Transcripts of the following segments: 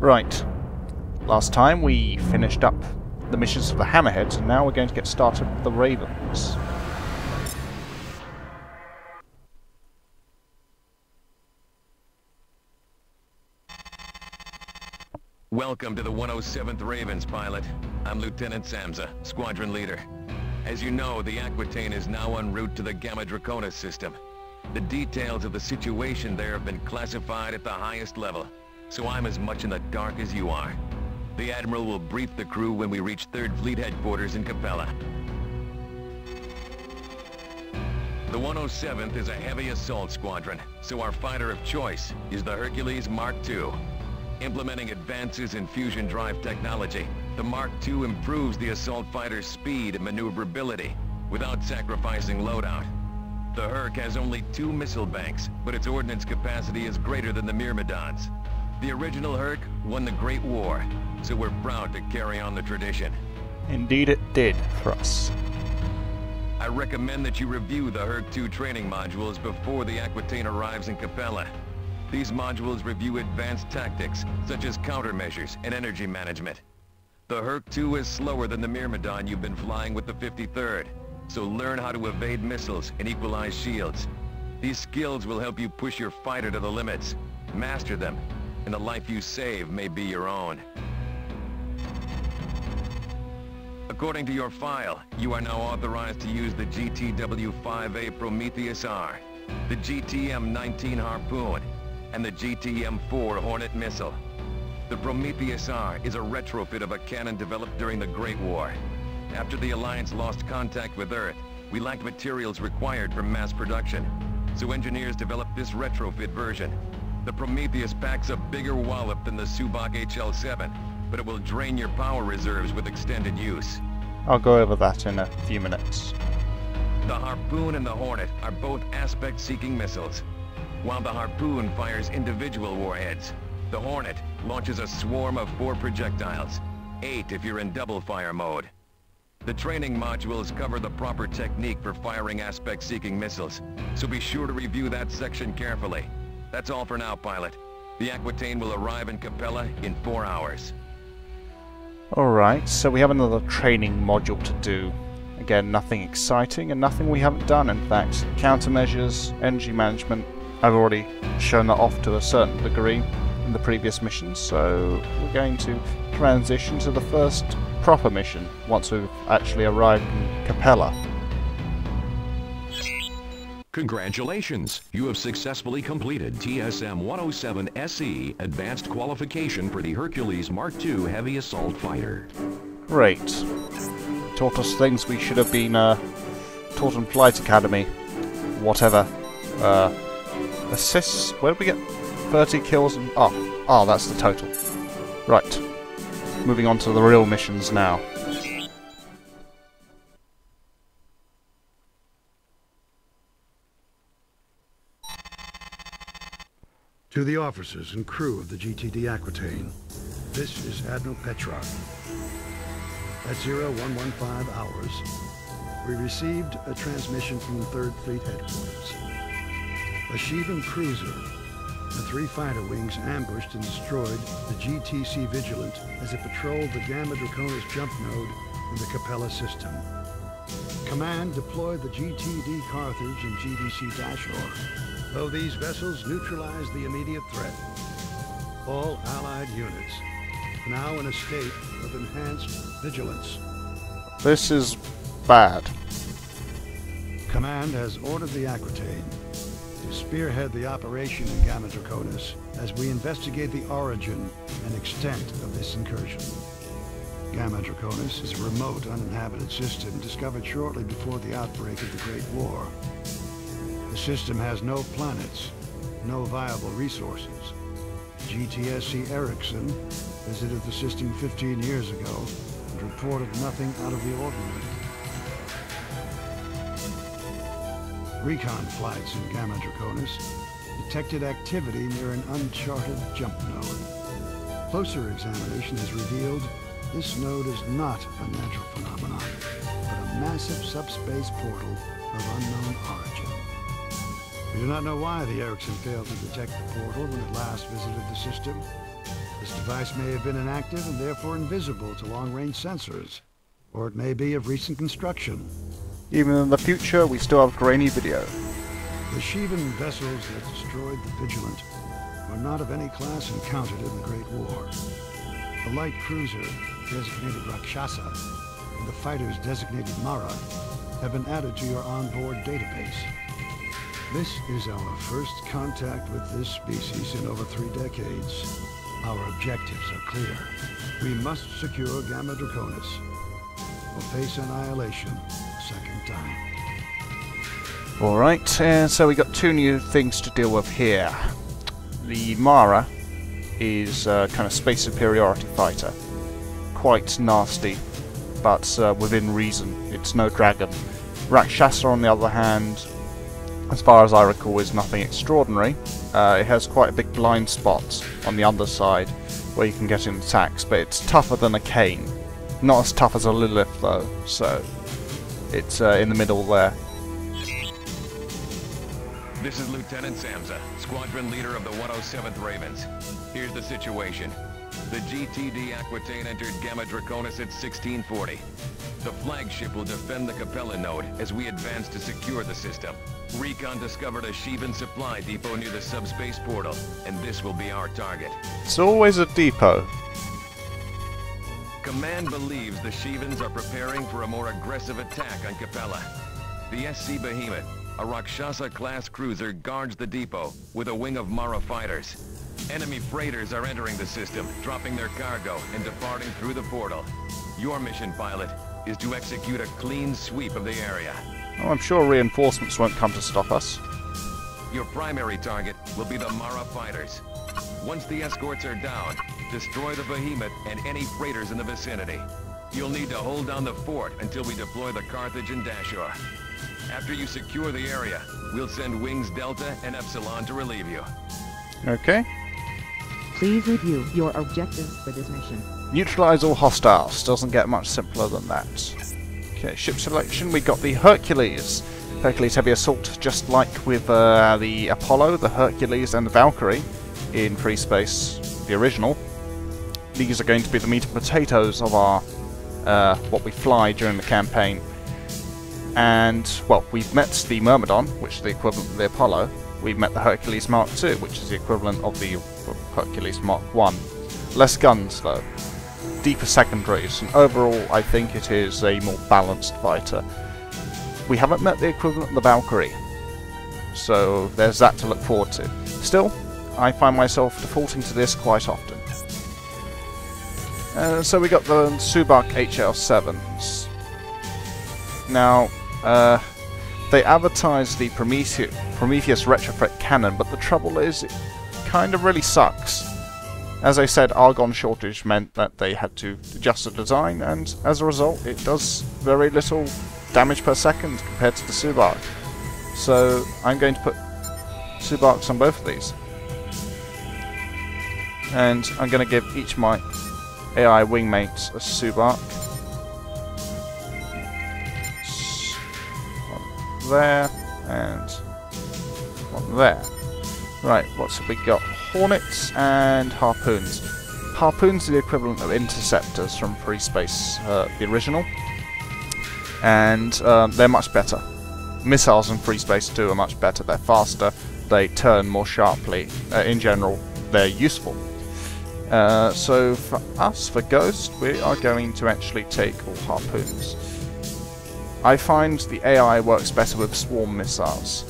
Right. Last time we finished up the missions of the Hammerheads, and now we're going to get started with the Ravens. Welcome to the 107th Ravens, pilot. I'm Lieutenant Samza, Squadron Leader. As you know, the Aquitaine is now en route to the Gamma Draconis system. The details of the situation there have been classified at the highest level, so I'm as much in the dark as you are. The Admiral will brief the crew when we reach 3rd Fleet Headquarters in Capella. The 107th is a heavy assault squadron, so our fighter of choice is the Hercules Mark II. Implementing advances in fusion drive technology, the Mark II improves the assault fighter's speed and maneuverability without sacrificing loadout. The Herc has only 2 missile banks, but its ordnance capacity is greater than the Myrmidons. The original Herc won the Great War, so we're proud to carry on the tradition. Indeed it did for us. I recommend that you review the Herc 2 training modules before the Aquitaine arrives in Capella. These modules review advanced tactics, such as countermeasures and energy management. The Herc 2 is slower than the Myrmidon you've been flying with the 53rd, so learn how to evade missiles and equalize shields. These skills will help you push your fighter to the limits. Master them, and the life you save may be your own. According to your file, you are now authorized to use the GTW-5A Prometheus R, the GTM-19 Harpoon, and the GTM-4 Hornet missile. The Prometheus R is a retrofit of a cannon developed during the Great War. After the Alliance lost contact with Earth, we lacked materials required for mass production, so engineers developed this retrofit version. The Prometheus packs a bigger wallop than the Subak HL-7, but it will drain your power reserves with extended use. I'll go over that in a few minutes. The Harpoon and the Hornet are both aspect-seeking missiles. While the Harpoon fires individual warheads, the Hornet launches a swarm of 4 projectiles, 8 if you're in double-fire mode. The training modules cover the proper technique for firing aspect-seeking missiles, so be sure to review that section carefully. That's all for now, pilot. The Aquitaine will arrive in Capella in 4 hours. Alright, so we have another training module to do. Again, nothing exciting and nothing we haven't done, in fact. Countermeasures, energy management, I've already shown that off to a certain degree in the previous missions, so we're going to transition to the first proper mission once we've actually arrived in Capella. Congratulations! You have successfully completed TSM-107 SE Advanced Qualification for the Hercules Mark II Heavy Assault Fighter. Great. Taught us things we should have been taught in Flight Academy. Whatever. Assists. Where did we get 30 kills? And oh, that's the total. Right. Moving on to the real missions now. To the officers and crew of the GTD Aquitaine, this is Admiral Petrov. At 0115 hours, we received a transmission from the 3rd Fleet Headquarters. A Shivan cruiser and 3 fighter wings ambushed and destroyed the GTC Vigilant as it patrolled the Gamma Draconis jump node in the Capella system. Command deployed the GTD Carthage and GDC Dashor, though these vessels neutralized the immediate threat. All Allied units now in a state of enhanced vigilance. This is bad. Command has ordered the Aquitaine to spearhead the operation in Gamma Draconis as we investigate the origin and extent of this incursion. Gamma Draconis is a remote, uninhabited system discovered shortly before the outbreak of the Great War. The system has no planets, no viable resources. GTSC Erickson visited the system 15 years ago and reported nothing out of the ordinary. Recon flights in Gamma Draconis detected activity near an uncharted jump node. Closer examination has revealed this node is not a natural phenomenon, but a massive subspace portal of unknown origin. We do not know why the Erickson failed to detect the portal when it last visited the system. The device may have been inactive and therefore invisible to long-range sensors, or it may be of recent construction. Even in the future, we still have grainy video. The Shivan vessels that destroyed the Vigilant were not of any class encountered in the Great War. The light cruiser, designated Rakshasa, and the fighters designated Mara have been added to your onboard database. This is our first contact with this species in over 3 decades. Our objectives are clear. We must secure Gamma Draconis or face annihilation a second time. Alright, so we got 2 new things to deal with here. The Mara is a kind of space superiority fighter. Quite nasty, but within reason. It's no dragon. Rakshasa, on the other hand, as far as I recall, is nothing extraordinary. It has quite a big blind spot on the underside where you can get in attacks, but it's tougher than a Cane. Not as tough as a Lilith though, so it's in the middle there. This is Lieutenant Samsa, squadron leader of the 107th Ravens. Here's the situation. The GTD Aquitaine entered Gamma Draconis at 1640. The flagship will defend the Capella node as we advance to secure the system. Recon discovered a Shivan supply depot near the subspace portal, and this will be our target. It's always a depot. Command believes the Shivans are preparing for a more aggressive attack on Capella. The SC Behemoth, a Rakshasa-class cruiser, guards the depot with a wing of Mara fighters. Enemy freighters are entering the system, dropping their cargo and departing through the portal. Your mission, pilot, is to execute a clean sweep of the area. Oh, I'm sure reinforcements won't come to stop us. Your primary target will be the Mara fighters. Once the escorts are down, destroy the Behemoth and any freighters in the vicinity. You'll need to hold down the fort until we deploy the Carthage and Dashur. After you secure the area, we'll send Wings Delta and Epsilon to relieve you. Okay. Please review your objectives for this mission. Neutralize all hostiles. Doesn't get much simpler than that. Okay, ship selection. We got the Hercules. Hercules Heavy Assault, just like with the Apollo, the Hercules and the Valkyrie in FreeSpace, the original. These are going to be the meat and potatoes of our what we fly during the campaign. And, well, we've met the Myrmidon, which is the equivalent of the Apollo. We've met the Hercules Mark II, which is the equivalent of the Hercules Mark I. Less guns, though. Deeper secondaries, and overall, I think it is a more balanced fighter. We haven't met the equivalent of the Valkyrie, so there's that to look forward to. Still, I find myself defaulting to this quite often. So we got the Subak HL7s. Now, they advertised the Prometheus retrofit cannon, but the trouble is, it kind of really sucks. As I said, argon shortage meant that they had to adjust the design, and as a result, it does very little damage per second compared to the Subak. So I'm going to put Subaks on both of these. And I'm going to give each of my AI wingmates a Subak. One there, and one there. Right, what's we got? Hornets and Harpoons. Harpoons are the equivalent of interceptors from FreeSpace, the original. And they're much better. Missiles in FreeSpace 2 are much better. They're faster, they turn more sharply. In general, they're useful. So for us, for Ghost, we are going to actually take all Harpoons. I find the AI works better with swarm missiles.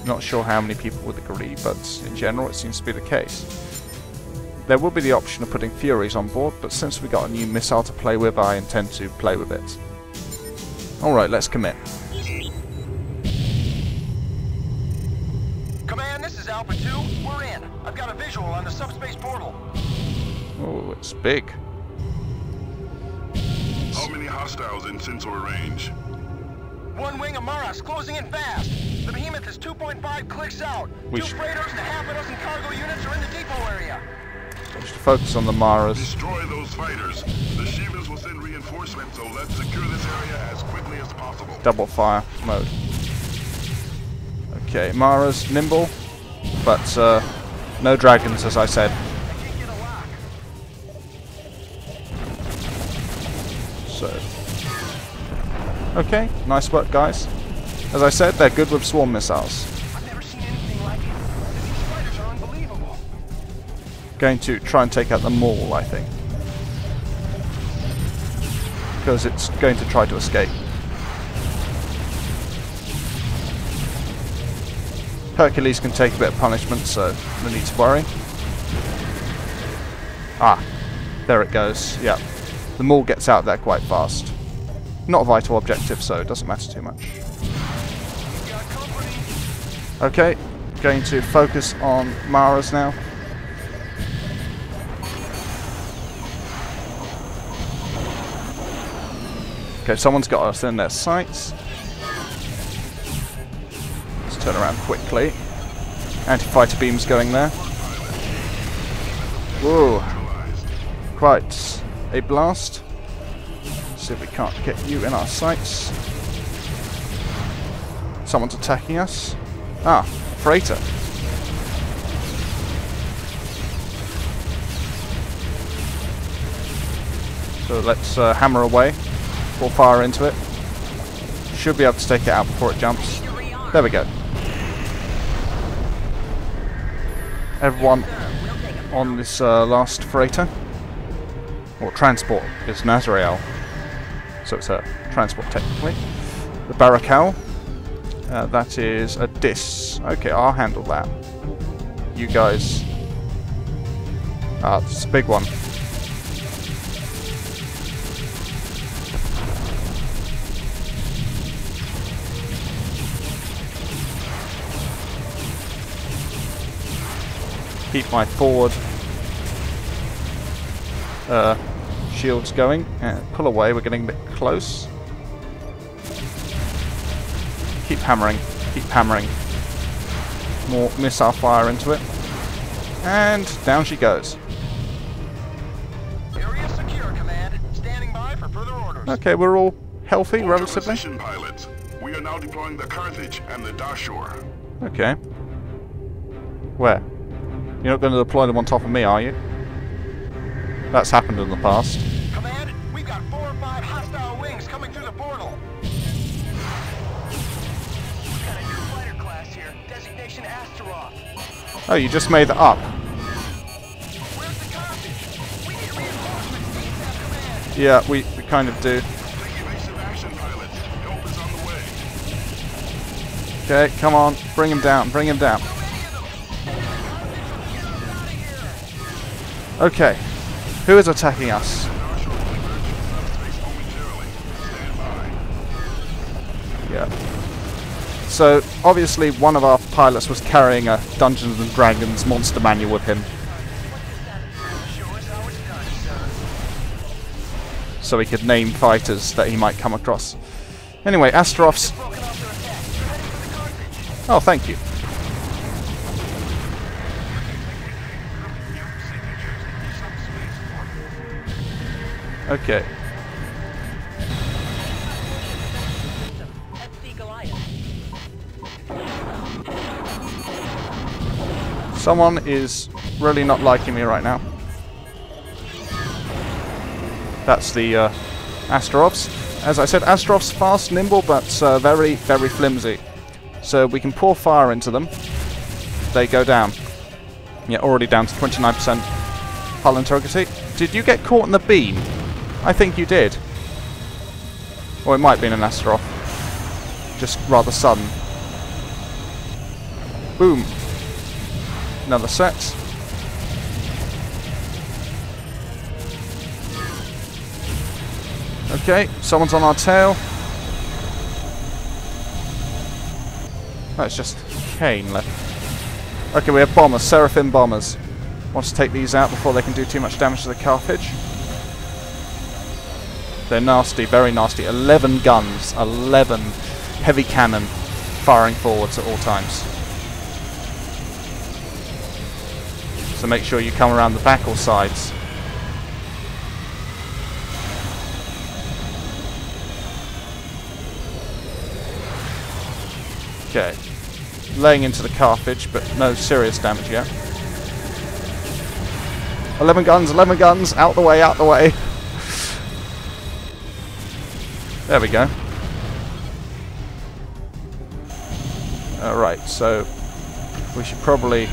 Not sure how many people would agree, but in general it seems to be the case. There will be the option of putting Furies on board, but since we got a new missile to play with, I intend to play with it. Alright, let's commit. Command, this is Alpha 2. We're in. I've got a visual on the subspace portal. Oh, it's big. How many hostiles in sensor range? One wing of Maras closing in fast. The Behemoth is 2.5 clicks out. Two freighters and half a dozen cargo units are in the depot area. We should focus on the Maras. Destroy those fighters. The Shivans will send reinforcements, so let's secure this area as quickly as possible. Double fire mode. Okay, Maras nimble, but no dragons, as I said. I can't get a Okay, nice work, guys. As I said, they're good with swarm missiles. I've never seen anything like it. These fighters are unbelievable. Going to try and take out the mall, I think. Because it's going to try to escape. Hercules can take a bit of punishment, so no need to worry. Ah, there it goes. Yeah, the mall gets out there quite fast. Not a vital objective, so it doesn't matter too much. Okay, going to focus on Mara's now. Okay, someone's got us in their sights. Let's turn around quickly. Anti-fighter beams going there. Whoa. Quite a blast. See if we can't get you in our sights. Someone's attacking us. Ah, freighter. So let's hammer away. We'll fire into it. Should be able to take it out before it jumps. There we go. Everyone on this last freighter, or transport, is Nazrael. So it's a transport technically. The Baracal, that is a Dis. Okay, I'll handle that. You guys. Ah, this is a big one. Keep my forward shields going and pull away. We're getting a bit close. Keep hammering. Keep hammering. More missile fire into it. And down she goes. Area secure, Command. Standing by for further orders. Okay, we're all healthy, relatively. Position, pilots. We are now deploying the Carthage and the Dashur. Okay. Where? You're not going to deploy them on top of me, are you? That's happened in the past. Command, we've got 4 or 5 hostile wings coming through the portal. We've got a new fighter class here. Designation Astaroth. Oh, you just made it up. Where's the Carthage? We need reinforcements. ASAP, Command. Yeah, we kind of do. Take evasive action, pilots. Help is on the way. Okay, come on. Bring him down. Bring him down. Okay. Who is attacking us? Yeah. So, obviously one of our pilots was carrying a Dungeons & Dragons monster manual with him. So he could name fighters that he might come across. Anyway, Astaroth's... Oh, thank you. Okay. Someone is really not liking me right now. That's the Astaroths. As I said, Astaroths fast, nimble, but very, very flimsy. So we can pour fire into them. They go down. Yeah, already down to 29% hull integrity. Did you get caught in the beam? I think you did. Or it might have been an Astaroth. Just rather sudden. Boom. Another set. Okay, someone's on our tail. Oh, it's just Kane left. Okay, we have bombers, Seraphim bombers. Want to take these out before they can do too much damage to the Carthage. They're nasty, very nasty. 11 guns, 11 heavy cannon firing forwards at all times. So make sure you come around the back or sides. Okay. Laying into the Carthage, but no serious damage yet. 11 guns, out the way, out the way. There we go. Alright, so we should probably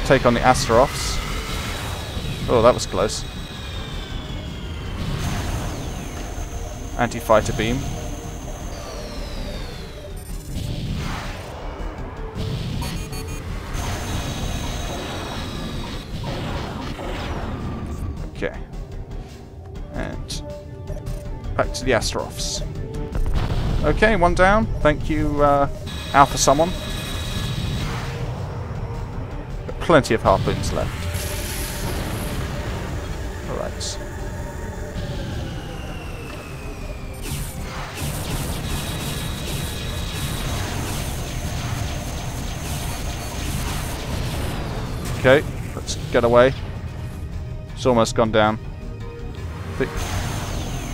take on the Astaroths. Oh, that was close. Anti-fighter beam. Okay. And back to the Astaroths. Okay, one down. Thank you, Alpha someone. Got plenty of harpoons left. Alright. Okay, let's get away. It's almost gone down. I think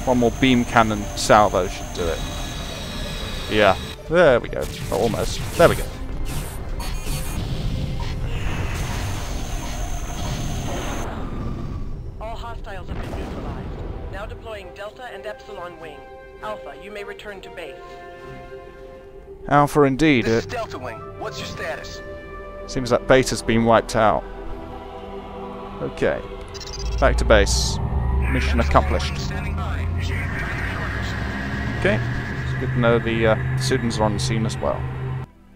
one more beam cannon salvo should do it. Yeah, there we go. Oh, almost. There we go. All hostiles have been neutralized. Now deploying Delta and Epsilon Wing. Alpha, you may return to base. Alpha indeed. This is Delta Wing. What's your status? Seems like Beta's been wiped out. Okay. Back to base. Mission accomplished. Standing by. Okay. It's good to know the students are on the scene as well.